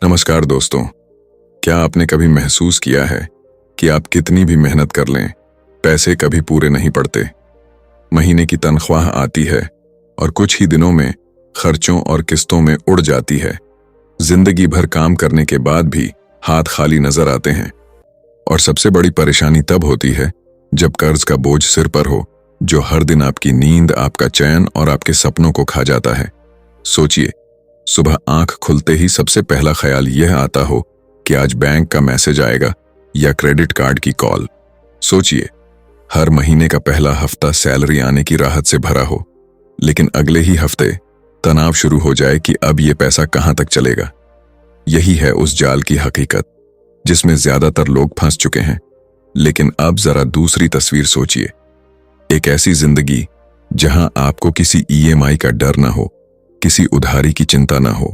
नमस्कार दोस्तों। क्या आपने कभी महसूस किया है कि आप कितनी भी मेहनत कर लें, पैसे कभी पूरे नहीं पड़ते। महीने की तनख्वाह आती है और कुछ ही दिनों में खर्चों और किस्तों में उड़ जाती है। जिंदगी भर काम करने के बाद भी हाथ खाली नजर आते हैं। और सबसे बड़ी परेशानी तब होती है जब कर्ज का बोझ सिर पर हो, जो हर दिन आपकी नींद, आपका चैन और आपके सपनों को खा जाता है। सोचिए, सुबह आंख खुलते ही सबसे पहला ख्याल यह आता हो कि आज बैंक का मैसेज आएगा या क्रेडिट कार्ड की कॉल। सोचिए, हर महीने का पहला हफ्ता सैलरी आने की राहत से भरा हो, लेकिन अगले ही हफ्ते तनाव शुरू हो जाए कि अब ये पैसा कहां तक चलेगा। यही है उस जाल की हकीकत जिसमें ज्यादातर लोग फंस चुके हैं। लेकिन अब जरा दूसरी तस्वीर सोचिए, एक ऐसी जिंदगी जहां आपको किसी ईएमआई का डर न हो, किसी उधारी की चिंता न हो,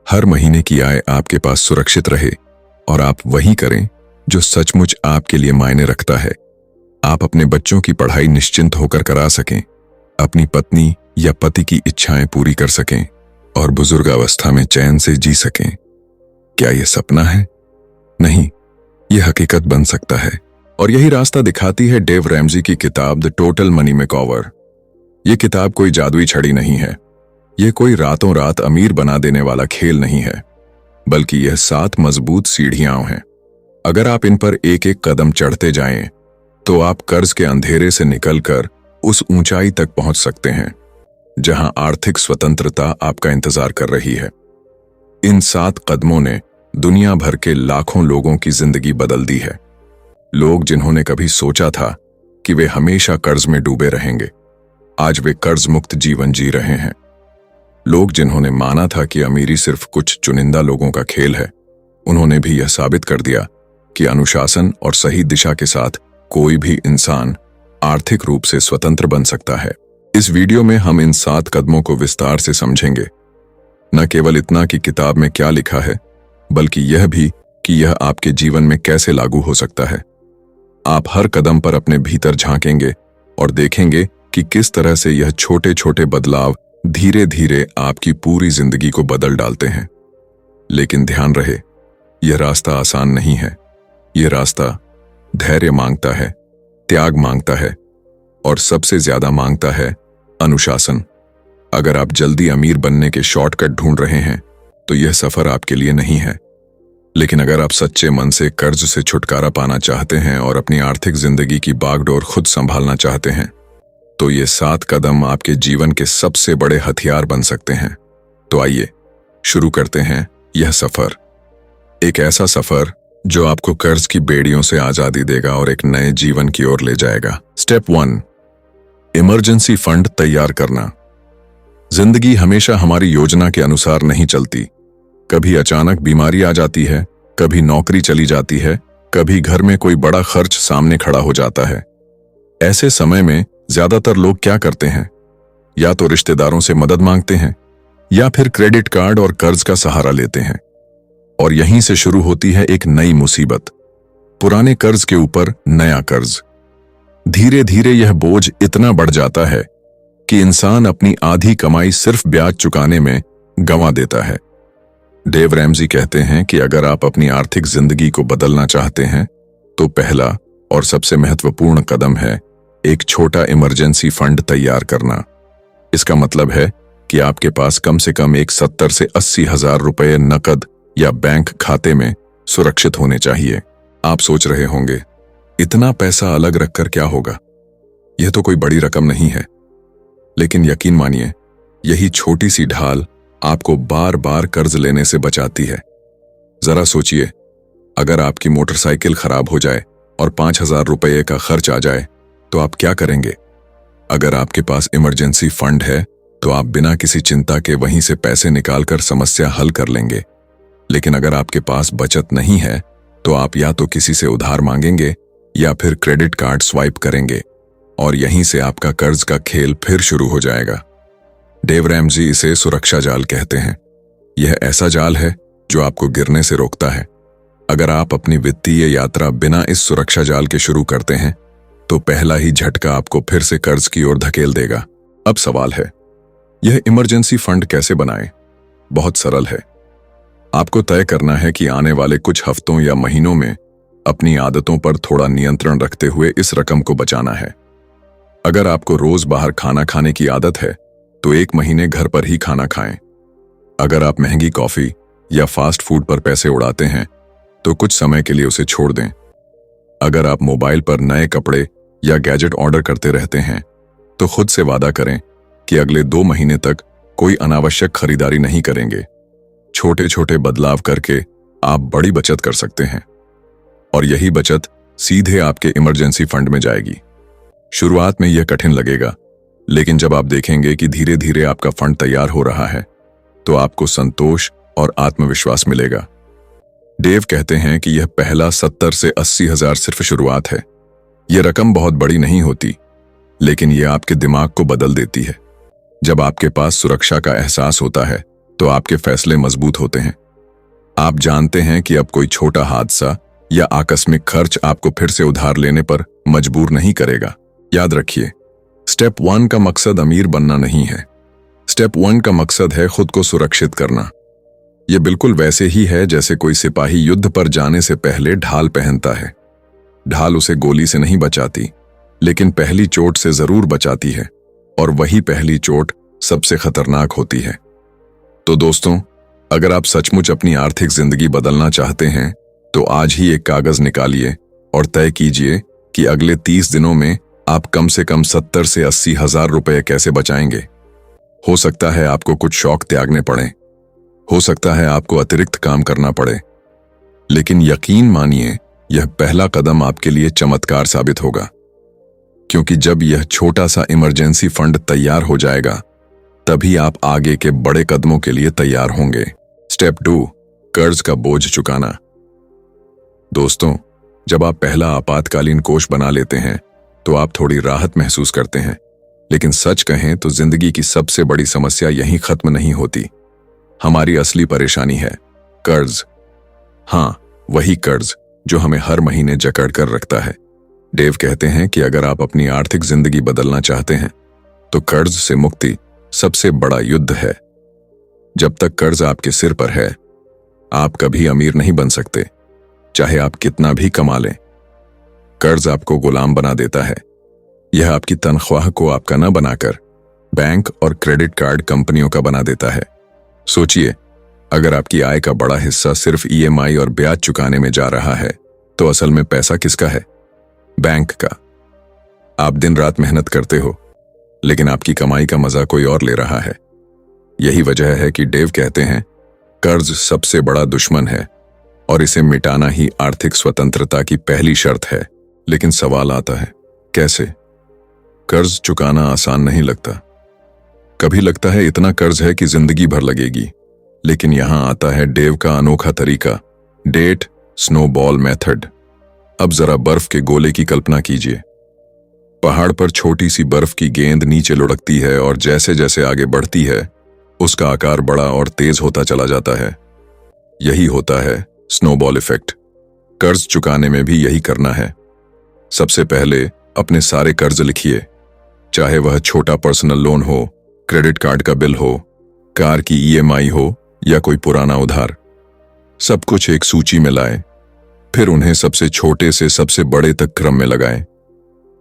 हर महीने की आय आपके पास सुरक्षित रहे और आप वही करें जो सचमुच आपके लिए मायने रखता है। आप अपने बच्चों की पढ़ाई निश्चिंत होकर करा सकें, अपनी पत्नी या पति की इच्छाएं पूरी कर सकें और बुजुर्गावस्था में चैन से जी सकें। क्या यह सपना है? नहीं, यह हकीकत बन सकता है। और यही रास्ता दिखाती है डेव रैमजी की किताब द टोटल मनी मेकओवर। यह किताब कोई जादुई छड़ी नहीं है, यह कोई रातों रात अमीर बना देने वाला खेल नहीं है, बल्कि यह 7 मजबूत सीढ़ियां हैं। अगर आप इन पर एक एक कदम चढ़ते जाएं, तो आप कर्ज के अंधेरे से निकलकर उस ऊंचाई तक पहुंच सकते हैं जहां आर्थिक स्वतंत्रता आपका इंतजार कर रही है। इन 7 कदमों ने दुनिया भर के लाखों लोगों की जिंदगी बदल दी है। लोग जिन्होंने कभी सोचा था कि वे हमेशा कर्ज में डूबे रहेंगे, आज वे कर्ज मुक्त जीवन जी रहे हैं। लोग जिन्होंने माना था कि अमीरी सिर्फ कुछ चुनिंदा लोगों का खेल है, उन्होंने भी यह साबित कर दिया कि अनुशासन और सही दिशा के साथ कोई भी इंसान आर्थिक रूप से स्वतंत्र बन सकता है। इस वीडियो में हम इन 7 कदमों को विस्तार से समझेंगे। न केवल इतना कि किताब में क्या लिखा है, बल्कि यह भी कि यह आपके जीवन में कैसे लागू हो सकता है। आप हर कदम पर अपने भीतर झांकेंगे और देखेंगे कि किस तरह से यह छोटे छोटे बदलाव धीरे धीरे आपकी पूरी जिंदगी को बदल डालते हैं। लेकिन ध्यान रहे, यह रास्ता आसान नहीं है। यह रास्ता धैर्य मांगता है, त्याग मांगता है और सबसे ज्यादा मांगता है अनुशासन। अगर आप जल्दी अमीर बनने के शॉर्टकट ढूंढ रहे हैं, तो यह सफर आपके लिए नहीं है। लेकिन अगर आप सच्चे मन से कर्ज से छुटकारा पाना चाहते हैं और अपनी आर्थिक जिंदगी की बागडोर खुद संभालना चाहते हैं, तो ये 7 कदम आपके जीवन के सबसे बड़े हथियार बन सकते हैं। तो आइए शुरू करते हैं यह सफर। एक ऐसा सफर जो आपको कर्ज की बेड़ियों से आजादी देगा और एक नए जीवन की ओर ले जाएगा। स्टेप 1, इमरजेंसी फंड तैयार करना। जिंदगी हमेशा हमारी योजना के अनुसार नहीं चलती। कभी अचानक बीमारी आ जाती है, कभी नौकरी चली जाती है, कभी घर में कोई बड़ा खर्च सामने खड़ा हो जाता है। ऐसे समय में ज्यादातर लोग क्या करते हैं? या तो रिश्तेदारों से मदद मांगते हैं या फिर क्रेडिट कार्ड और कर्ज का सहारा लेते हैं। और यहीं से शुरू होती है एक नई मुसीबत, पुराने कर्ज के ऊपर नया कर्ज। धीरे धीरे यह बोझ इतना बढ़ जाता है कि इंसान अपनी आधी कमाई सिर्फ ब्याज चुकाने में गंवा देता है। डेव रैमजी कहते हैं कि अगर आप अपनी आर्थिक जिंदगी को बदलना चाहते हैं, तो पहला और सबसे महत्वपूर्ण कदम है एक छोटा इमरजेंसी फंड तैयार करना। इसका मतलब है कि आपके पास कम से कम एक 70 से 80 हजार रुपए नकद या बैंक खाते में सुरक्षित होने चाहिए। आप सोच रहे होंगे, इतना पैसा अलग रखकर क्या होगा? यह तो कोई बड़ी रकम नहीं है। लेकिन यकीन मानिए, यही छोटी सी ढाल आपको बार बार कर्ज लेने से बचाती है। जरा सोचिए, अगर आपकी मोटरसाइकिल खराब हो जाए और 5,000 रुपये का खर्च आ जाए, तो आप क्या करेंगे? अगर आपके पास इमरजेंसी फंड है, तो आप बिना किसी चिंता के वहीं से पैसे निकालकर समस्या हल कर लेंगे। लेकिन अगर आपके पास बचत नहीं है, तो आप या तो किसी से उधार मांगेंगे या फिर क्रेडिट कार्ड स्वाइप करेंगे और यहीं से आपका कर्ज का खेल फिर शुरू हो जाएगा। डेव रैमजी इसे सुरक्षा जाल कहते हैं। यह ऐसा जाल है जो आपको गिरने से रोकता है। अगर आप अपनी वित्तीय यात्रा बिना इस सुरक्षा जाल के शुरू करते हैं, तो पहला ही झटका आपको फिर से कर्ज की ओर धकेल देगा। अब सवाल है, यह इमरजेंसी फंड कैसे बनाएं? बहुत सरल है। आपको तय करना है कि आने वाले कुछ हफ्तों या महीनों में अपनी आदतों पर थोड़ा नियंत्रण रखते हुए इस रकम को बचाना है। अगर आपको रोज बाहर खाना खाने की आदत है तो 1 महीने घर पर ही खाना खाएं। अगर आप महंगी कॉफी या फास्ट फूड पर पैसे उड़ाते हैं तो कुछ समय के लिए उसे छोड़ दें। अगर आप मोबाइल पर नए कपड़े या गैजेट ऑर्डर करते रहते हैं तो खुद से वादा करें कि अगले 2 महीने तक कोई अनावश्यक खरीदारी नहीं करेंगे। छोटे छोटे बदलाव करके आप बड़ी बचत कर सकते हैं और यही बचत सीधे आपके इमरजेंसी फंड में जाएगी। शुरुआत में यह कठिन लगेगा, लेकिन जब आप देखेंगे कि धीरे धीरे आपका फंड तैयार हो रहा है तो आपको संतोष और आत्मविश्वास मिलेगा। डेव कहते हैं कि यह पहला 70 से 80 हजार सिर्फ शुरुआत है। यह रकम बहुत बड़ी नहीं होती, लेकिन यह आपके दिमाग को बदल देती है। जब आपके पास सुरक्षा का एहसास होता है तो आपके फैसले मजबूत होते हैं। आप जानते हैं कि अब कोई छोटा हादसा या आकस्मिक खर्च आपको फिर से उधार लेने पर मजबूर नहीं करेगा। याद रखिए, स्टेप 1 का मकसद अमीर बनना नहीं है। स्टेप 1 का मकसद है खुद को सुरक्षित करना। यह बिल्कुल वैसे ही है जैसे कोई सिपाही युद्ध पर जाने से पहले ढाल पहनता है। ढाल उसे गोली से नहीं बचाती, लेकिन पहली चोट से जरूर बचाती है, और वही पहली चोट सबसे खतरनाक होती है। तो दोस्तों, अगर आप सचमुच अपनी आर्थिक जिंदगी बदलना चाहते हैं तो आज ही एक कागज निकालिए और तय कीजिए कि अगले 30 दिनों में आप कम से कम 70 से 80 हजार रुपए कैसे बचाएंगे। हो सकता है आपको कुछ शौक त्यागने पड़े, हो सकता है आपको अतिरिक्त काम करना पड़े, लेकिन यकीन मानिए यह पहला कदम आपके लिए चमत्कार साबित होगा, क्योंकि जब यह छोटा सा इमरजेंसी फंड तैयार हो जाएगा तभी आप आगे के बड़े कदमों के लिए तैयार होंगे। स्टेप 2, कर्ज का बोझ चुकाना। दोस्तों, जब आप पहला आपातकालीन कोष बना लेते हैं तो आप थोड़ी राहत महसूस करते हैं, लेकिन सच कहें तो जिंदगी की सबसे बड़ी समस्या यहीं खत्म नहीं होती। हमारी असली परेशानी है कर्ज। हाँ, वही कर्ज जो हमें हर महीने जकड़ कर रखता है। डेव कहते हैं कि अगर आप अपनी आर्थिक जिंदगी बदलना चाहते हैं तो कर्ज से मुक्ति सबसे बड़ा युद्ध है। जब तक कर्ज आपके सिर पर है, आप कभी अमीर नहीं बन सकते, चाहे आप कितना भी कमा लें। कर्ज आपको गुलाम बना देता है। यह आपकी तनख्वाह को आपका न बनाकर बैंक और क्रेडिट कार्ड कंपनियों का बना देता है। सोचिए, अगर आपकी आय का बड़ा हिस्सा सिर्फ EMI और ब्याज चुकाने में जा रहा है तो असल में पैसा किसका है? बैंक का। आप दिन रात मेहनत करते हो, लेकिन आपकी कमाई का मजा कोई और ले रहा है। यही वजह है कि डेव कहते हैं कर्ज सबसे बड़ा दुश्मन है और इसे मिटाना ही आर्थिक स्वतंत्रता की पहली शर्त है। लेकिन सवाल आता है, कैसे? कर्ज चुकाना आसान नहीं लगता। कभी लगता है इतना कर्ज है कि जिंदगी भर लगेगी, लेकिन यहां आता है डेव का अनोखा तरीका, डेट स्नोबॉल मेथड। अब जरा बर्फ के गोले की कल्पना कीजिए। पहाड़ पर छोटी सी बर्फ की गेंद नीचे लुढ़कती है और जैसे जैसे आगे बढ़ती है उसका आकार बड़ा और तेज होता चला जाता है। यही होता है स्नोबॉल इफेक्ट। कर्ज चुकाने में भी यही करना है। सबसे पहले अपने सारे कर्ज लिखिए, चाहे वह छोटा पर्सनल लोन हो, क्रेडिट कार्ड का बिल हो, कार की EMI हो या कोई पुराना उधार। सब कुछ एक सूची में लाएं, फिर उन्हें सबसे छोटे से सबसे बड़े तक क्रम में लगाएं।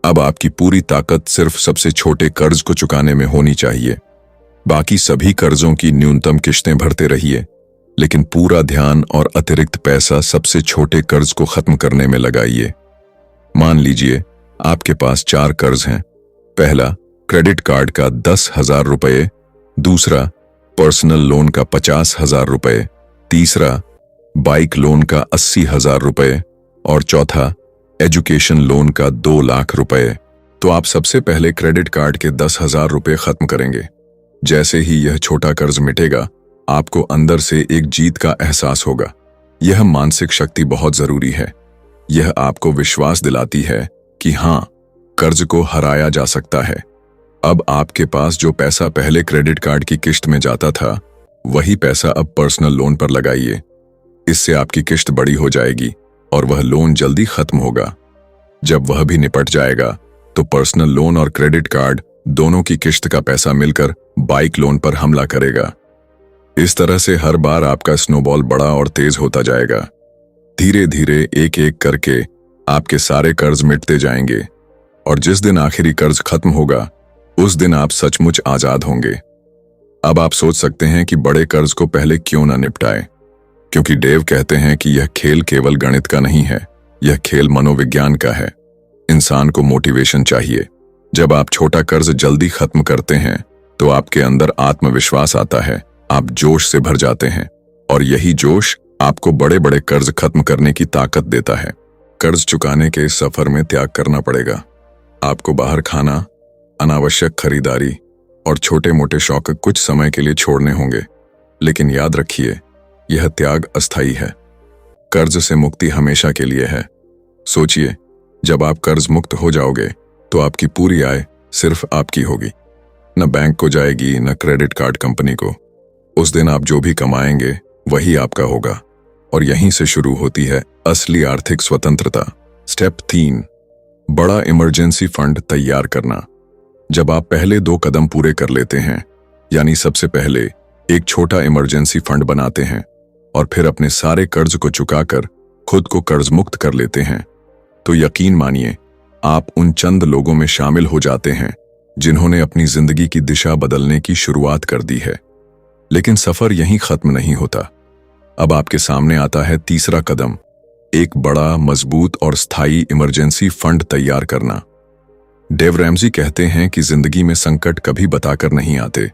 अब आपकी पूरी ताकत सिर्फ सबसे छोटे कर्ज को चुकाने में होनी चाहिए। बाकी सभी कर्जों की न्यूनतम किश्तें भरते रहिए, लेकिन पूरा ध्यान और अतिरिक्त पैसा सबसे छोटे कर्ज को खत्म करने में लगाइए। मान लीजिए आपके पास 4 कर्ज हैं। पहला, क्रेडिट कार्ड का 10,000 रुपये, दूसरा पर्सनल लोन का 50,000 रुपये, तीसरा बाइक लोन का 80,000 रुपये और चौथा एजुकेशन लोन का 2 लाख रुपए। तो आप सबसे पहले क्रेडिट कार्ड के 10,000 रुपये खत्म करेंगे। जैसे ही यह छोटा कर्ज मिटेगा, आपको अंदर से एक जीत का एहसास होगा। यह मानसिक शक्ति बहुत जरूरी है। यह आपको विश्वास दिलाती है कि हाँ, कर्ज को हराया जा सकता है। अब आपके पास जो पैसा पहले क्रेडिट कार्ड की किश्त में जाता था, वही पैसा अब पर्सनल लोन पर लगाइए। इससे आपकी किश्त बड़ी हो जाएगी और वह लोन जल्दी खत्म होगा। जब वह भी निपट जाएगा तो पर्सनल लोन और क्रेडिट कार्ड दोनों की किश्त का पैसा मिलकर बाइक लोन पर हमला करेगा। इस तरह से हर बार आपका स्नोबॉल बड़ा और तेज होता जाएगा। धीरे धीरे एक एक करके आपके सारे कर्ज मिटते जाएंगे और जिस दिन आखिरी कर्ज खत्म होगा उस दिन आप सचमुच आजाद होंगे। अब आप सोच सकते हैं कि बड़े कर्ज को पहले क्यों ना निपटाएं, क्योंकि डेव कहते हैं कि यह खेल केवल गणित का नहीं है, यह खेल मनोविज्ञान का है। इंसान को मोटिवेशन चाहिए। जब आप छोटा कर्ज जल्दी खत्म करते हैं तो आपके अंदर आत्मविश्वास आता है, आप जोश से भर जाते हैं और यही जोश आपको बड़े बड़े कर्ज खत्म करने की ताकत देता है। कर्ज चुकाने के इस सफर में त्याग करना पड़ेगा। आपको बाहर खाना, अनावश्यक खरीदारी और छोटे मोटे शौक कुछ समय के लिए छोड़ने होंगे, लेकिन याद रखिए यह त्याग अस्थायी है। कर्ज से मुक्ति हमेशा के लिए है। सोचिए, जब आप कर्ज मुक्त हो जाओगे तो आपकी पूरी आय सिर्फ आपकी होगी, न बैंक को जाएगी न क्रेडिट कार्ड कंपनी को। उस दिन आप जो भी कमाएंगे वही आपका होगा और यहीं से शुरू होती है असली आर्थिक स्वतंत्रता। स्टेप 3, बड़ा इमरजेंसी फंड तैयार करना। जब आप पहले 2 कदम पूरे कर लेते हैं, यानी सबसे पहले एक छोटा इमरजेंसी फंड बनाते हैं और फिर अपने सारे कर्ज को चुकाकर खुद को कर्ज मुक्त कर लेते हैं, तो यकीन मानिए आप उन चंद लोगों में शामिल हो जाते हैं जिन्होंने अपनी जिंदगी की दिशा बदलने की शुरुआत कर दी है। लेकिन सफर यहीं खत्म नहीं होता। अब आपके सामने आता है तीसरा कदम, एक बड़ा, मजबूत और स्थायी इमरजेंसी फंड तैयार करना। डेव रैमजी कहते हैं कि जिंदगी में संकट कभी बताकर नहीं आते।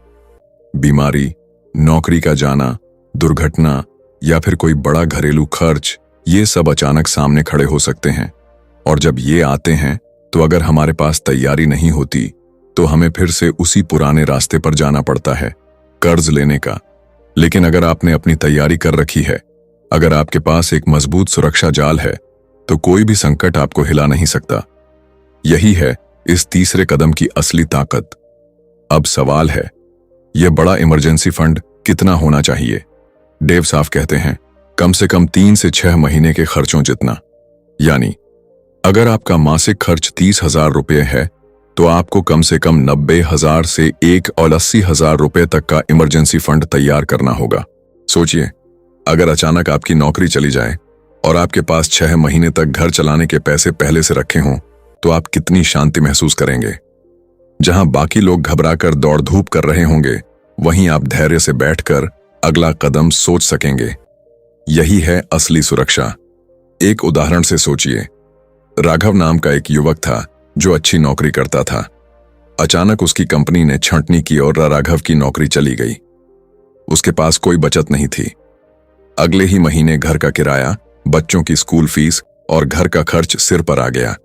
बीमारी, नौकरी का जाना, दुर्घटना या फिर कोई बड़ा घरेलू खर्च, ये सब अचानक सामने खड़े हो सकते हैं। और जब ये आते हैं तो अगर हमारे पास तैयारी नहीं होती तो हमें फिर से उसी पुराने रास्ते पर जाना पड़ता है, कर्ज लेने का। लेकिन अगर आपने अपनी तैयारी कर रखी है, अगर आपके पास एक मजबूत सुरक्षा जाल है, तो कोई भी संकट आपको हिला नहीं सकता। यही है इस तीसरे कदम की असली ताकत। अब सवाल है, यह बड़ा इमरजेंसी फंड कितना होना चाहिए? डेव साफ कहते हैं, कम से कम 3 से 6 महीने के खर्चों जितना। यानी अगर आपका मासिक खर्च 30,000 रुपये है तो आपको कम से कम 90,000 से 1,80,000 रुपये तक का इमरजेंसी फंड तैयार करना होगा। सोचिए, अगर अचानक आपकी नौकरी चली जाए और आपके पास 6 महीने तक घर चलाने के पैसे पहले से रखे हों, तो आप कितनी शांति महसूस करेंगे। जहां बाकी लोग घबराकर दौड़ धूप कर रहे होंगे, वहीं आप धैर्य से बैठकर अगला कदम सोच सकेंगे। यही है असली सुरक्षा। एक उदाहरण से सोचिए, राघव नाम का एक युवक था जो अच्छी नौकरी करता था। अचानक उसकी कंपनी ने छंटनी की और राघव की नौकरी चली गई। उसके पास कोई बचत नहीं थी। अगले ही महीने घर का किराया, बच्चों की स्कूल फीस और घर का खर्च सिर पर आ गया।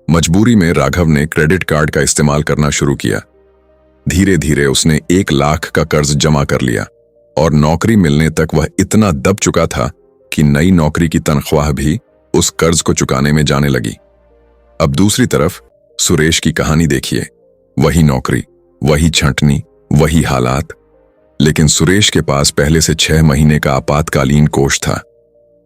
मजबूरी में राघव ने क्रेडिट कार्ड का इस्तेमाल करना शुरू किया। धीरे धीरे उसने 1 लाख का कर्ज जमा कर लिया और नौकरी मिलने तक वह इतना दब चुका था कि नई नौकरी की तनख्वाह भी उस कर्ज को चुकाने में जाने लगी। अब दूसरी तरफ सुरेश की कहानी देखिए। वही नौकरी, वही छंटनी, वही हालात, लेकिन सुरेश के पास पहले से 6 महीने का आपातकालीन कोष था।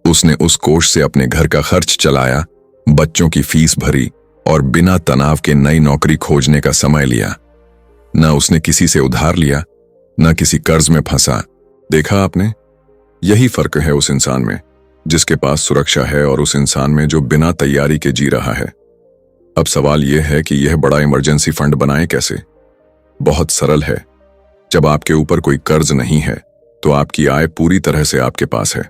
उसने उस कोष से अपने घर का खर्च चलाया, बच्चों की फीस भरी और बिना तनाव के नई नौकरी खोजने का समय लिया। न उसने किसी से उधार लिया, न किसी कर्ज में फंसा। देखा आपने? यही फर्क है उस इंसान में जिसके पास सुरक्षा है और उस इंसान में जो बिना तैयारी के जी रहा है। अब सवाल यह है कि यह बड़ा इमरजेंसी फंड बनाएं कैसे? बहुत सरल है। जब आपके ऊपर कोई कर्ज नहीं है तो आपकी आय पूरी तरह से आपके पास है।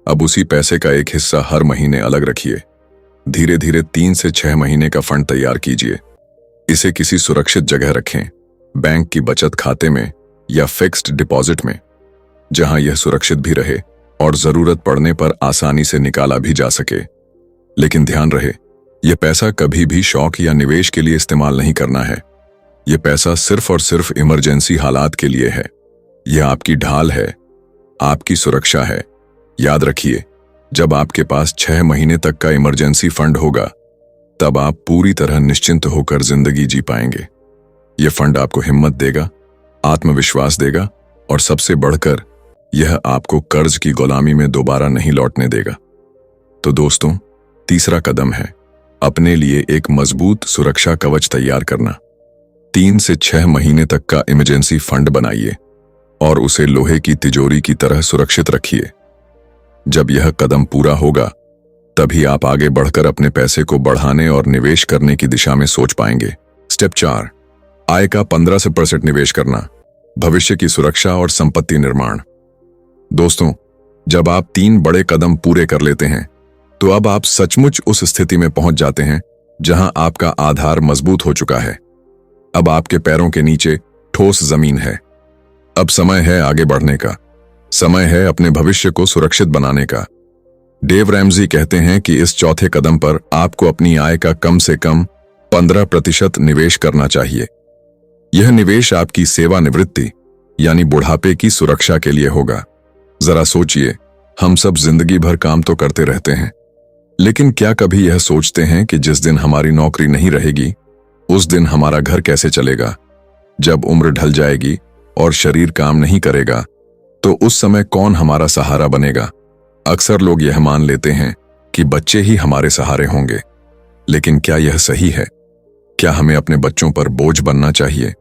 अब उसी पैसे का एक हिस्सा हर महीने अलग रखिए। धीरे धीरे 3 से 6 महीने का फंड तैयार कीजिए। इसे किसी सुरक्षित जगह रखें, बैंक की बचत खाते में या फिक्स्ड डिपॉजिट में, जहां यह सुरक्षित भी रहे और जरूरत पड़ने पर आसानी से निकाला भी जा सके। लेकिन ध्यान रहे, यह पैसा कभी भी शौक या निवेश के लिए इस्तेमाल नहीं करना है। यह पैसा सिर्फ और सिर्फ इमरजेंसी हालात के लिए है। यह आपकी ढाल है, आपकी सुरक्षा है। याद रखिए, जब आपके पास 6 महीने तक का इमरजेंसी फंड होगा, तब आप पूरी तरह निश्चिंत होकर जिंदगी जी पाएंगे। यह फंड आपको हिम्मत देगा, आत्मविश्वास देगा और सबसे बढ़कर यह आपको कर्ज की गुलामी में दोबारा नहीं लौटने देगा। तो दोस्तों, तीसरा कदम है अपने लिए एक मजबूत सुरक्षा कवच तैयार करना। 3 से 6 महीने तक का इमरजेंसी फंड बनाइए और उसे लोहे की तिजोरी की तरह सुरक्षित रखिए। जब यह कदम पूरा होगा तभी आप आगे बढ़कर अपने पैसे को बढ़ाने और निवेश करने की दिशा में सोच पाएंगे। स्टेप 4, आय का 15% निवेश करना, भविष्य की सुरक्षा और संपत्ति निर्माण। दोस्तों, जब आप 3 बड़े कदम पूरे कर लेते हैं तो अब आप सचमुच उस स्थिति में पहुंच जाते हैं जहां आपका आधार मजबूत हो चुका है। अब आपके पैरों के नीचे ठोस जमीन है। अब समय है आगे बढ़ने का, समय है अपने भविष्य को सुरक्षित बनाने का। डेव रैमजी कहते हैं कि इस चौथे कदम पर आपको अपनी आय का कम से कम 15% निवेश करना चाहिए। यह निवेश आपकी सेवानिवृत्ति यानी बुढ़ापे की सुरक्षा के लिए होगा। जरा सोचिए, हम सब जिंदगी भर काम तो करते रहते हैं, लेकिन क्या कभी यह सोचते हैं कि जिस दिन हमारी नौकरी नहीं रहेगी उस दिन हमारा घर कैसे चलेगा? जब उम्र ढल जाएगी और शरीर काम नहीं करेगा तो उस समय कौन हमारा सहारा बनेगा? अक्सर लोग यह मान लेते हैं कि बच्चे ही हमारे सहारे होंगे, लेकिन क्या यह सही है? क्या हमें अपने बच्चों पर बोझ बनना चाहिए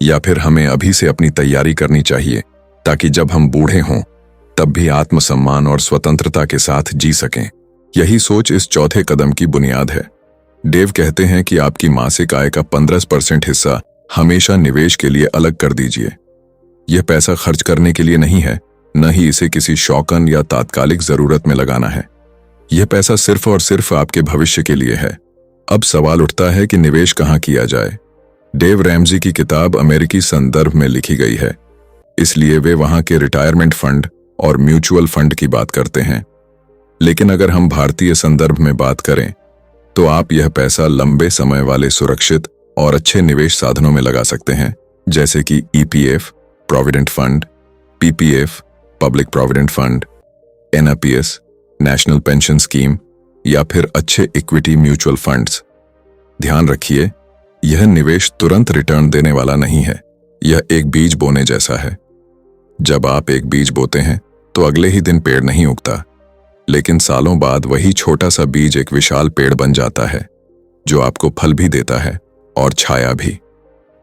या फिर हमें अभी से अपनी तैयारी करनी चाहिए ताकि जब हम बूढ़े हों तब भी आत्मसम्मान और स्वतंत्रता के साथ जी सकें? यही सोच इस चौथे कदम की बुनियाद है। डेव कहते हैं कि आपकी मासिक आय का 15% हिस्सा हमेशा निवेश के लिए अलग कर दीजिए। यह पैसा खर्च करने के लिए नहीं है, न ही इसे किसी शौकन या तात्कालिक जरूरत में लगाना है। यह पैसा सिर्फ और सिर्फ आपके भविष्य के लिए है। अब सवाल उठता है कि निवेश कहाँ किया जाए। डेव रैमजी की किताब अमेरिकी संदर्भ में लिखी गई है, इसलिए वे वहां के रिटायरमेंट फंड और म्यूचुअल फंड की बात करते हैं। लेकिन अगर हम भारतीय संदर्भ में बात करें तो आप यह पैसा लंबे समय वाले सुरक्षित और अच्छे निवेश साधनों में लगा सकते हैं, जैसे कि EPF, provident fund, PPF, public provident fund, NPS, national pension scheme या फिर अच्छे इक्विटी म्यूचुअल फंड्स। ध्यान रखिए, यह निवेश तुरंत रिटर्न देने वाला नहीं है। यह एक बीज बोने जैसा है। जब आप एक बीज बोते हैं तो अगले ही दिन पेड़ नहीं उगता, लेकिन सालों बाद वही छोटा सा बीज एक विशाल पेड़ बन जाता है जो आपको फल भी देता है और छाया भी।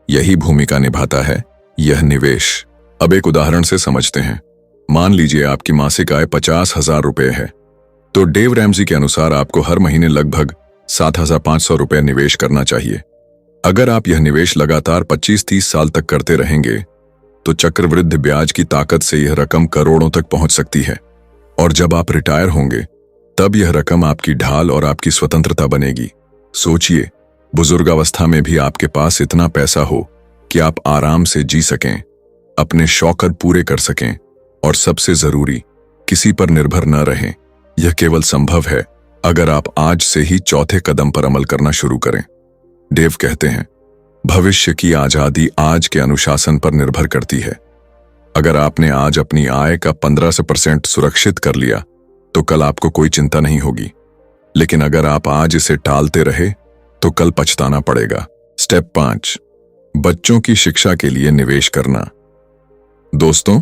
यही भूमिका निभाता है यह निवेश। अब एक उदाहरण से समझते हैं। मान लीजिए आपकी मासिक आय 50,000 रुपये है, तो डेव रैमजी के अनुसार आपको हर महीने लगभग 7,500 रुपये निवेश करना चाहिए। अगर आप यह निवेश लगातार 25-30 साल तक करते रहेंगे तो चक्रवृद्धि ब्याज की ताकत से यह रकम करोड़ों तक पहुंच सकती है। और जब आप रिटायर होंगे तब यह रकम आपकी ढाल और आपकी स्वतंत्रता बनेगी। सोचिए, बुजुर्गावस्था में भी आपके पास इतना पैसा हो कि आप आराम से जी सकें, अपने शौक पूरे कर सकें और सबसे जरूरी, किसी पर निर्भर न रहें। यह केवल संभव है अगर आप आज से ही चौथे कदम पर अमल करना शुरू करें। डेव कहते हैं, भविष्य की आजादी आज के अनुशासन पर निर्भर करती है। अगर आपने आज अपनी आय का 15% सुरक्षित कर लिया तो कल आपको कोई चिंता नहीं होगी, लेकिन अगर आप आज इसे टालते रहे तो कल पछताना पड़ेगा। स्टेप 5, बच्चों की शिक्षा के लिए निवेश करना। दोस्तों,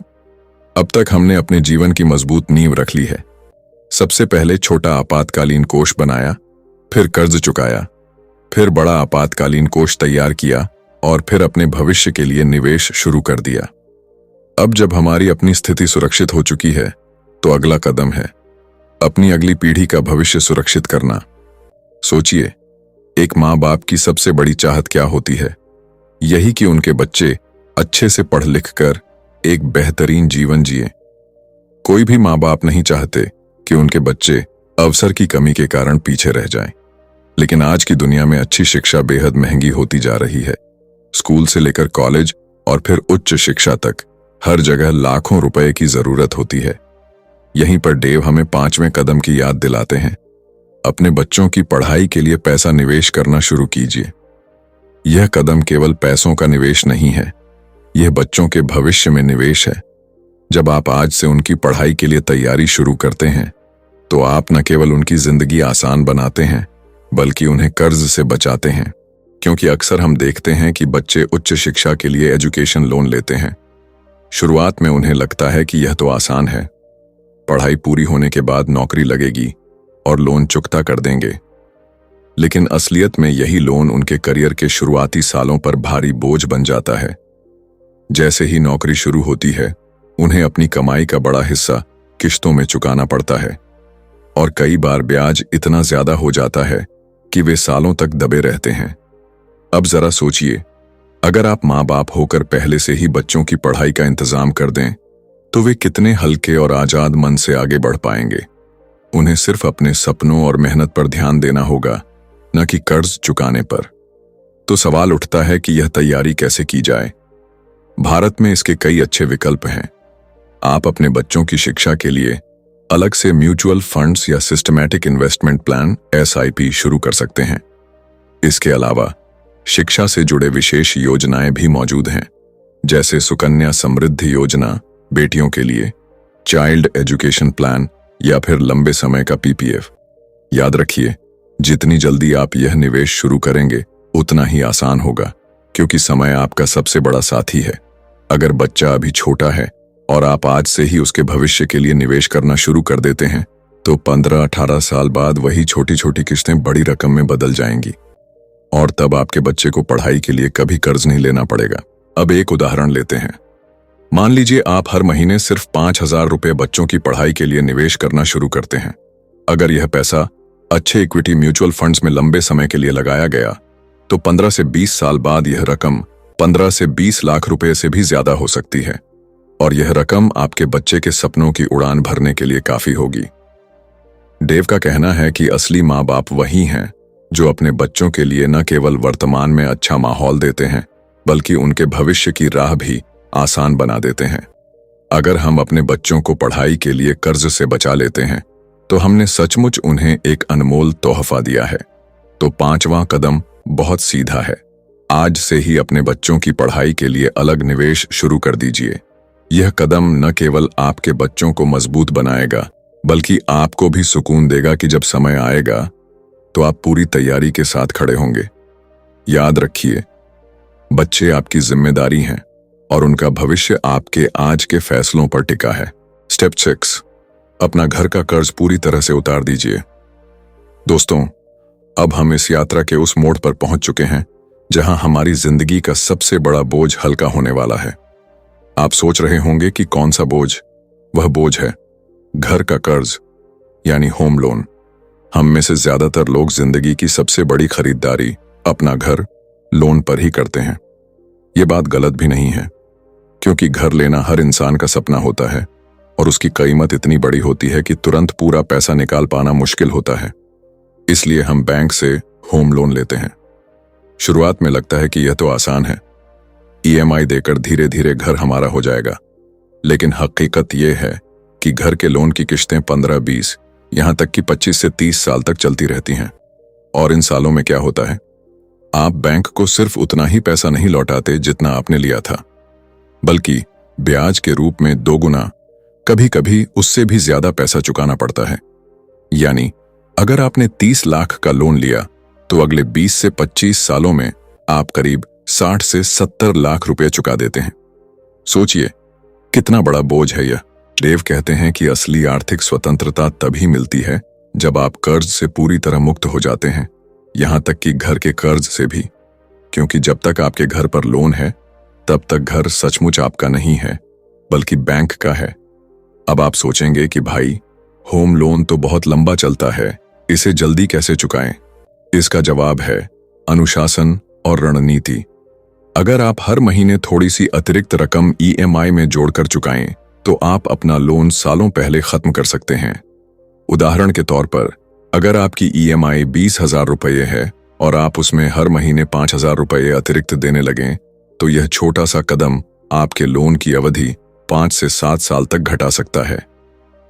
अब तक हमने अपने जीवन की मजबूत नींव रख ली है। सबसे पहले छोटा आपातकालीन कोष बनाया, फिर कर्ज चुकाया, फिर बड़ा आपातकालीन कोष तैयार किया और फिर अपने भविष्य के लिए निवेश शुरू कर दिया। अब जब हमारी अपनी स्थिति सुरक्षित हो चुकी है तो अगला कदम है अपनी अगली पीढ़ी का भविष्य सुरक्षित करना। सोचिए, एक माँ बाप की सबसे बड़ी चाहत क्या होती है? यही कि उनके बच्चे अच्छे से पढ़ लिख कर एक बेहतरीन जीवन जिए। कोई भी माँ बाप नहीं चाहते कि उनके बच्चे अवसर की कमी के कारण पीछे रह जाएं। लेकिन आज की दुनिया में अच्छी शिक्षा बेहद महंगी होती जा रही है। स्कूल से लेकर कॉलेज और फिर उच्च शिक्षा तक हर जगह लाखों रुपए की जरूरत होती है। यहीं पर डेव हमें 5वें कदम की याद दिलाते हैं। अपने बच्चों की पढ़ाई के लिए पैसा निवेश करना शुरू कीजिए। यह कदम केवल पैसों का निवेश नहीं है, यह बच्चों के भविष्य में निवेश है। जब आप आज से उनकी पढ़ाई के लिए तैयारी शुरू करते हैं तो आप न केवल उनकी जिंदगी आसान बनाते हैं बल्कि उन्हें कर्ज से बचाते हैं। क्योंकि अक्सर हम देखते हैं कि बच्चे उच्च शिक्षा के लिए एजुकेशन लोन लेते हैं। शुरुआत में उन्हें लगता है कि यह तो आसान है, पढ़ाई पूरी होने के बाद नौकरी लगेगी और लोन चुकता कर देंगे। लेकिन असलियत में यही लोन उनके करियर के शुरुआती सालों पर भारी बोझ बन जाता है। जैसे ही नौकरी शुरू होती है, उन्हें अपनी कमाई का बड़ा हिस्सा किश्तों में चुकाना पड़ता है और कई बार ब्याज इतना ज्यादा हो जाता है कि वे सालों तक दबे रहते हैं। अब जरा सोचिए, अगर आप माँ बाप होकर पहले से ही बच्चों की पढ़ाई का इंतजाम कर दें, तो वे कितने हल्के और आजाद मन से आगे बढ़ पाएंगे। उन्हें सिर्फ अपने सपनों और मेहनत पर ध्यान देना होगा, न कि कर्ज चुकाने पर। तो सवाल उठता है कि यह तैयारी कैसे की जाए। भारत में इसके कई अच्छे विकल्प हैं। आप अपने बच्चों की शिक्षा के लिए अलग से म्यूचुअल फंड्स या सिस्टमैटिक इन्वेस्टमेंट प्लान (SIP) शुरू कर सकते हैं। इसके अलावा शिक्षा से जुड़े विशेष योजनाएं भी मौजूद हैं, जैसे सुकन्या समृद्धि योजना बेटियों के लिए, चाइल्ड एजुकेशन प्लान या फिर लंबे समय का PPF। याद रखिए, जितनी जल्दी आप यह निवेश शुरू करेंगे उतना ही आसान होगा, क्योंकि समय आपका सबसे बड़ा साथी है। अगर बच्चा अभी छोटा है और आप आज से ही उसके भविष्य के लिए निवेश करना शुरू कर देते हैं, तो 15-18 साल बाद वही छोटी छोटी किस्तें बड़ी रकम में बदल जाएंगी और तब आपके बच्चे को पढ़ाई के लिए कभी कर्ज नहीं लेना पड़ेगा। अब एक उदाहरण लेते हैं। मान लीजिए आप हर महीने सिर्फ 5,000 रुपये बच्चों की पढ़ाई के लिए निवेश करना शुरू करते हैं। अगर यह पैसा अच्छे इक्विटी म्यूचुअल फंड्स में लंबे समय के लिए लगाया गया, तो 15 से 20 साल बाद यह रकम 15 से 20 लाख रुपए से भी ज्यादा हो सकती है और यह रकम आपके बच्चे के सपनों की उड़ान भरने के लिए काफी होगी। डेव का कहना है कि असली माँ बाप वही हैं जो अपने बच्चों के लिए न केवल वर्तमान में अच्छा माहौल देते हैं, बल्कि उनके भविष्य की राह भी आसान बना देते हैं। अगर हम अपने बच्चों को पढ़ाई के लिए कर्ज से बचा लेते हैं, तो हमने सचमुच उन्हें एक अनमोल तोहफा दिया है। तो 5वां कदम बहुत सीधा है। आज से ही अपने बच्चों की पढ़ाई के लिए अलग निवेश शुरू कर दीजिए। यह कदम न केवल आपके बच्चों को मजबूत बनाएगा, बल्कि आपको भी सुकून देगा कि जब समय आएगा तो आप पूरी तैयारी के साथ खड़े होंगे। याद रखिए, बच्चे आपकी जिम्मेदारी हैं और उनका भविष्य आपके आज के फैसलों पर टिका है। स्टेप 6, अपना घर का कर्ज पूरी तरह से उतार दीजिए। दोस्तों, अब हम इस यात्रा के उस मोड़ पर पहुंच चुके हैं जहां हमारी जिंदगी का सबसे बड़ा बोझ हल्का होने वाला है। आप सोच रहे होंगे कि कौन सा बोझ? वह बोझ है घर का कर्ज, यानी होम लोन। हम में से ज्यादातर लोग जिंदगी की सबसे बड़ी खरीदारी अपना घर लोन पर ही करते हैं। ये बात गलत भी नहीं है, क्योंकि घर लेना हर इंसान का सपना होता है और उसकी कीमत इतनी बड़ी होती है कि तुरंत पूरा पैसा निकाल पाना मुश्किल होता है। इसलिए हम बैंक से होम लोन लेते हैं। शुरुआत में लगता है कि यह तो आसान है, EMI देकर धीरे धीरे घर हमारा हो जाएगा। लेकिन हकीकत यह है कि घर के लोन की किश्तें 15-20, यहां तक कि 25 से 30 साल तक चलती रहती हैं। और इन सालों में क्या होता है? आप बैंक को सिर्फ उतना ही पैसा नहीं लौटाते जितना आपने लिया था, बल्कि ब्याज के रूप में 2 गुना, कभी कभी उससे भी ज्यादा पैसा चुकाना पड़ता है। यानी अगर आपने 30 लाख का लोन लिया, तो अगले 20 से 25 सालों में आप करीब 60 से 70 लाख रुपए चुका देते हैं। सोचिए कितना बड़ा बोझ है यह। डेव कहते हैं कि असली आर्थिक स्वतंत्रता तभी मिलती है जब आप कर्ज से पूरी तरह मुक्त हो जाते हैं, यहां तक कि घर के कर्ज से भी। क्योंकि जब तक आपके घर पर लोन है, तब तक घर सचमुच आपका नहीं है, बल्कि बैंक का है। अब आप सोचेंगे कि भाई, होम लोन तो बहुत लंबा चलता है, इसे जल्दी कैसे चुकाएं? इसका जवाब है अनुशासन और रणनीति। अगर आप हर महीने थोड़ी सी अतिरिक्त रकम EMI में जोड़कर चुकाएं, तो आप अपना लोन सालों पहले खत्म कर सकते हैं। उदाहरण के तौर पर, अगर आपकी EMI 20,000 रुपये है और आप उसमें हर महीने 5,000 रुपये अतिरिक्त देने लगें, तो यह छोटा सा कदम आपके लोन की अवधि 5 से 7 साल तक घटा सकता है।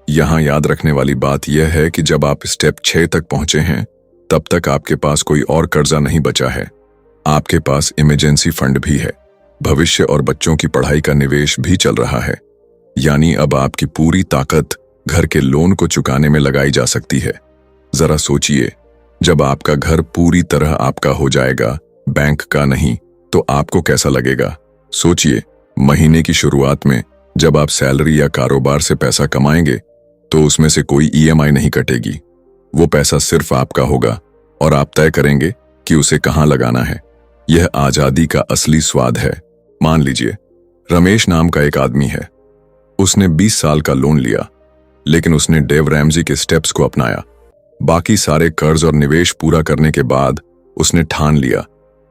यहां याद रखने वाली बात यह है कि जब आप स्टेप 6 तक पहुंचे हैं, तब तक आपके पास कोई और कर्जा नहीं बचा है। आपके पास इमरजेंसी फंड भी है, भविष्य और बच्चों की पढ़ाई का निवेश भी चल रहा है। यानी अब आपकी पूरी ताकत घर के लोन को चुकाने में लगाई जा सकती है। जरा सोचिए, जब आपका घर पूरी तरह आपका हो जाएगा, बैंक का नहीं, तो आपको कैसा लगेगा? सोचिए, महीने की शुरुआत में जब आप सैलरी या कारोबार से पैसा कमाएंगे, तो उसमें से कोई EMI नहीं कटेगी। वो पैसा सिर्फ आपका होगा और आप तय करेंगे कि उसे कहां लगाना है। यह आजादी का असली स्वाद है। मान लीजिए रमेश नाम का एक आदमी है। उसने 20 साल का लोन लिया, लेकिन उसने डेव रैमजी के स्टेप्स को अपनाया। बाकी सारे कर्ज और निवेश पूरा करने के बाद उसने ठान लिया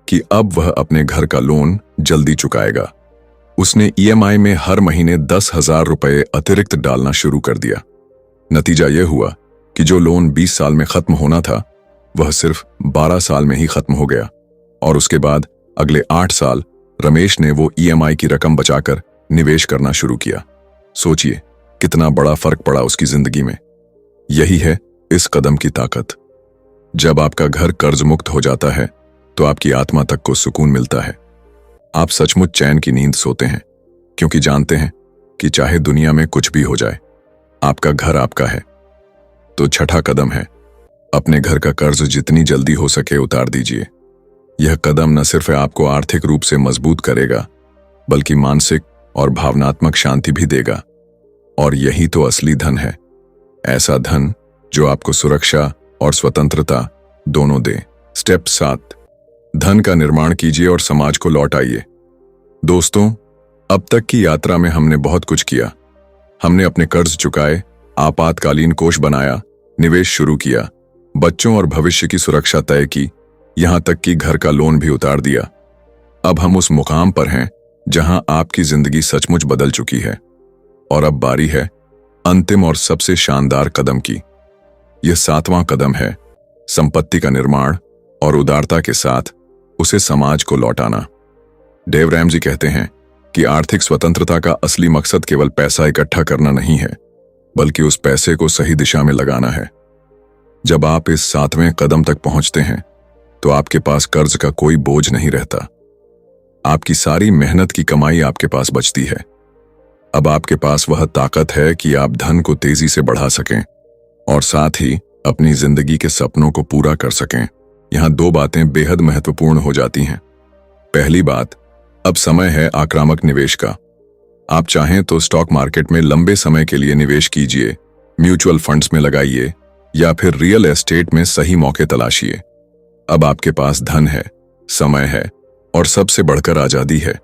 कि अब वह अपने घर का लोन जल्दी चुकाएगा। उसने ईएमआई में हर महीने 10,000 रुपए अतिरिक्त डालना शुरू कर दिया। नतीजा यह हुआ कि जो लोन 20 साल में खत्म होना था, वह सिर्फ 12 साल में ही खत्म हो गया। और उसके बाद अगले 8 साल रमेश ने वो ईएमआई की रकम बचाकर निवेश करना शुरू किया। सोचिए कितना बड़ा फर्क पड़ा उसकी जिंदगी में। यही है इस कदम की ताकत। जब आपका घर कर्ज मुक्त हो जाता है तो आपकी आत्मा तक को सुकून मिलता है। आप सचमुच चैन की नींद सोते हैं, क्योंकि जानते हैं कि चाहे दुनिया में कुछ भी हो जाए, आपका घर आपका है। तो छठा कदम है, अपने घर का कर्ज जितनी जल्दी हो सके उतार दीजिए। यह कदम न सिर्फ आपको आर्थिक रूप से मजबूत करेगा, बल्कि मानसिक और भावनात्मक शांति भी देगा। और यही तो असली धन है, ऐसा धन जो आपको सुरक्षा और स्वतंत्रता दोनों दे। स्टेप 7, धन का निर्माण कीजिए और समाज को लौटाइए। दोस्तों, अब तक की यात्रा में हमने बहुत कुछ किया। हमने अपने कर्ज चुकाए, आपातकालीन कोष बनाया, निवेश शुरू किया, बच्चों और भविष्य की सुरक्षा तय की, यहां तक कि घर का लोन भी उतार दिया। अब हम उस मुकाम पर हैं जहां आपकी जिंदगी सचमुच बदल चुकी है। और अब बारी है अंतिम और सबसे शानदार कदम की। यह 7वां कदम है, संपत्ति का निर्माण और उदारता के साथ उसे समाज को लौटाना। डेव रैमजी कहते हैं कि आर्थिक स्वतंत्रता का असली मकसद केवल पैसा इकट्ठा करना नहीं है, बल्कि उस पैसे को सही दिशा में लगाना है। जब आप इस 7वें कदम तक पहुंचते हैं तो आपके पास कर्ज का कोई बोझ नहीं रहता। आपकी सारी मेहनत की कमाई आपके पास बचती है। अब आपके पास वह ताकत है कि आप धन को तेजी से बढ़ा सकें और साथ ही अपनी जिंदगी के सपनों को पूरा कर सकें। यहां 2 बातें बेहद महत्वपूर्ण हो जाती हैं। पहली बात, अब समय है आक्रामक निवेश का। आप चाहें तो स्टॉक मार्केट में लंबे समय के लिए निवेश कीजिए, म्यूचुअल फंड्स में लगाइए या फिर रियल एस्टेट में सही मौके तलाशिए। अब आपके पास धन है, समय है और सबसे बढ़कर आजादी है,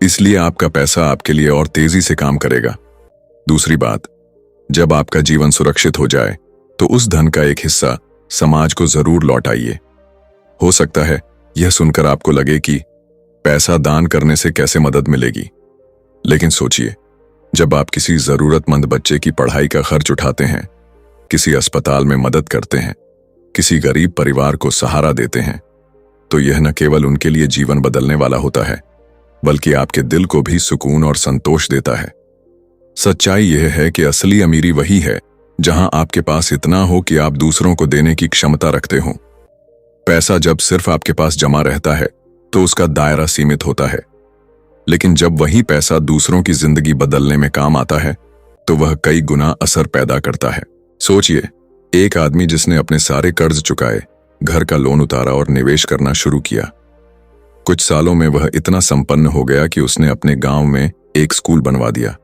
इसलिए आपका पैसा आपके लिए और तेजी से काम करेगा। दूसरी बात, जब आपका जीवन सुरक्षित हो जाए तो उस धन का एक हिस्सा समाज को जरूर लौटाइए। हो सकता है यह सुनकर आपको लगे कि पैसा दान करने से कैसे मदद मिलेगी, लेकिन सोचिए, जब आप किसी जरूरतमंद बच्चे की पढ़ाई का खर्च उठाते हैं, किसी अस्पताल में मदद करते हैं, किसी गरीब परिवार को सहारा देते हैं, तो यह न केवल उनके लिए जीवन बदलने वाला होता है, बल्कि आपके दिल को भी सुकून और संतोष देता है। सच्चाई यह है कि असली अमीरी वही है जहां आपके पास इतना हो कि आप दूसरों को देने की क्षमता रखते हो। पैसा जब सिर्फ आपके पास जमा रहता है तो उसका दायरा सीमित होता है, लेकिन जब वही पैसा दूसरों की जिंदगी बदलने में काम आता है तो वह कई गुना असर पैदा करता है। सोचिए, एक आदमी जिसने अपने सारे कर्ज चुकाए, घर का लोन उतारा और निवेश करना शुरू किया। कुछ सालों में वह इतना संपन्न हो गया कि उसने अपने गांव में एक स्कूल बनवा दिया।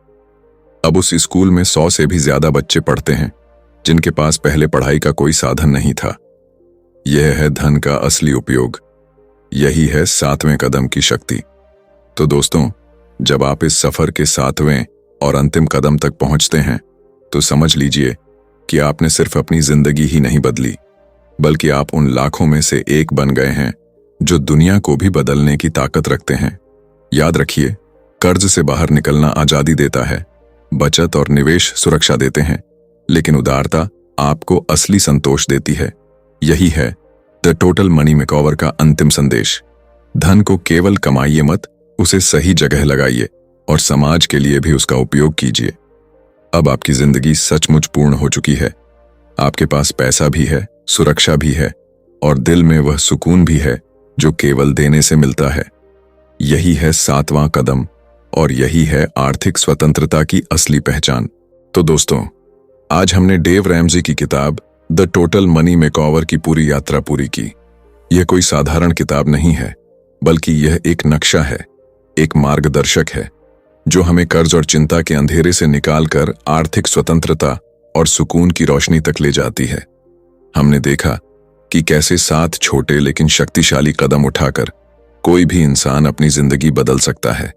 अब उस स्कूल में 100 से भी ज्यादा बच्चे पढ़ते हैं, जिनके पास पहले पढ़ाई का कोई साधन नहीं था। यह है धन का असली उपयोग। यही है 7वें कदम की शक्ति। तो दोस्तों, जब आप इस सफर के 7वें और अंतिम कदम तक पहुंचते हैं तो समझ लीजिए कि आपने सिर्फ अपनी जिंदगी ही नहीं बदली, बल्कि आप उन लाखों में से एक बन गए हैं जो दुनिया को भी बदलने की ताकत रखते हैं। याद रखिए, कर्ज से बाहर निकलना आजादी देता है, बचत और निवेश सुरक्षा देते हैं, लेकिन उदारता आपको असली संतोष देती है। यही है द टोटल मनी मेकओवर का अंतिम संदेश। धन को केवल कमाइए मत, उसे सही जगह लगाइए और समाज के लिए भी उसका उपयोग कीजिए। अब आपकी जिंदगी सचमुच पूर्ण हो चुकी है। आपके पास पैसा भी है, सुरक्षा भी है और दिल में वह सुकून भी है जो केवल देने से मिलता है। यही है 7वां कदम और यही है आर्थिक स्वतंत्रता की असली पहचान। तो दोस्तों, आज हमने डेव रैमजी की किताब द टोटल मनी मेकओवर की पूरी यात्रा पूरी की। यह कोई साधारण किताब नहीं है, बल्कि यह एक नक्शा है, एक मार्गदर्शक है जो हमें कर्ज और चिंता के अंधेरे से निकालकर आर्थिक स्वतंत्रता और सुकून की रोशनी तक ले जाती है। हमने देखा कि कैसे 7 छोटे लेकिन शक्तिशाली कदम उठाकर कोई भी इंसान अपनी जिंदगी बदल सकता है।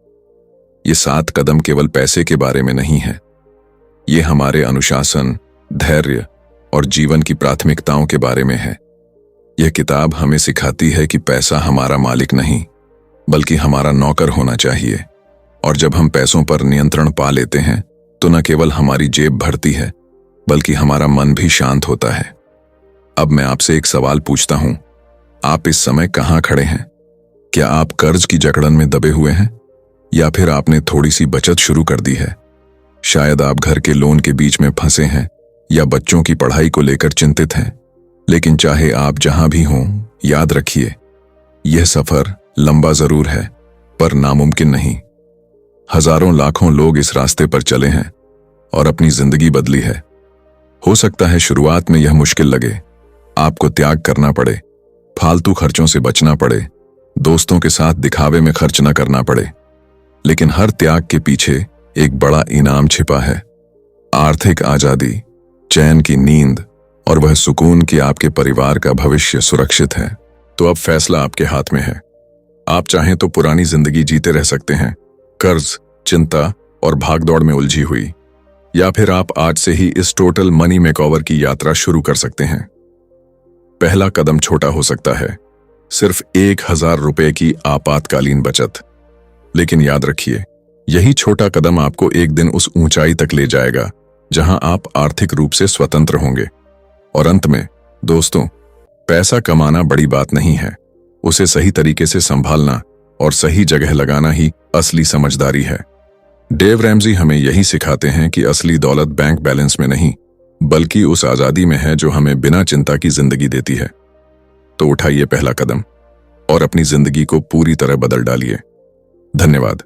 ये 7 कदम केवल पैसे के बारे में नहीं है। ये हमारे अनुशासन, धैर्य और जीवन की प्राथमिकताओं के बारे में है। यह किताब हमें सिखाती है कि पैसा हमारा मालिक नहीं, बल्कि हमारा नौकर होना चाहिए। और जब हम पैसों पर नियंत्रण पा लेते हैं, तो न केवल हमारी जेब भरती है, बल्कि हमारा मन भी शांत होता है। अब मैं आपसे एक सवाल पूछता हूं, आप इस समय कहां खड़े हैं? क्या आप कर्ज की जकड़न में दबे हुए हैं, या फिर आपने थोड़ी सी बचत शुरू कर दी है? शायद आप घर के लोन के बीच में फंसे हैं, या बच्चों की पढ़ाई को लेकर चिंतित हैं। लेकिन चाहे आप जहां भी हों, याद रखिए, यह सफर लंबा जरूर है, पर नामुमकिन नहीं। हजारों लाखों लोग इस रास्ते पर चले हैं और अपनी जिंदगी बदली है। हो सकता है शुरुआत में यह मुश्किल लगे, आपको त्याग करना पड़े, फालतू खर्चों से बचना पड़े, दोस्तों के साथ दिखावे में खर्च न करना पड़े। लेकिन हर त्याग के पीछे एक बड़ा इनाम छिपा है। आर्थिक आजादी, चैन की नींद और वह सुकून कि आपके परिवार का भविष्य सुरक्षित है। तो अब फैसला आपके हाथ में है। आप चाहें तो पुरानी जिंदगी जीते रह सकते हैं, कर्ज, चिंता और भागदौड़ में उलझी हुई, या फिर आप आज से ही इस टोटल मनी मेकओवर की यात्रा शुरू कर सकते हैं। पहला कदम छोटा हो सकता है, सिर्फ 1000 रुपए की आपातकालीन बचत। लेकिन याद रखिए, यही छोटा कदम आपको एक दिन उस ऊंचाई तक ले जाएगा जहां आप आर्थिक रूप से स्वतंत्र होंगे। और अंत में दोस्तों, पैसा कमाना बड़ी बात नहीं है, उसे सही तरीके से संभालना और सही जगह लगाना ही असली समझदारी है। डेव रैमजी हमें यही सिखाते हैं कि असली दौलत बैंक बैलेंस में नहीं, बल्कि उस आजादी में है जो हमें बिना चिंता की जिंदगी देती है। तो उठाइए पहला कदम और अपनी जिंदगी को पूरी तरह बदल डालिए। धन्यवाद।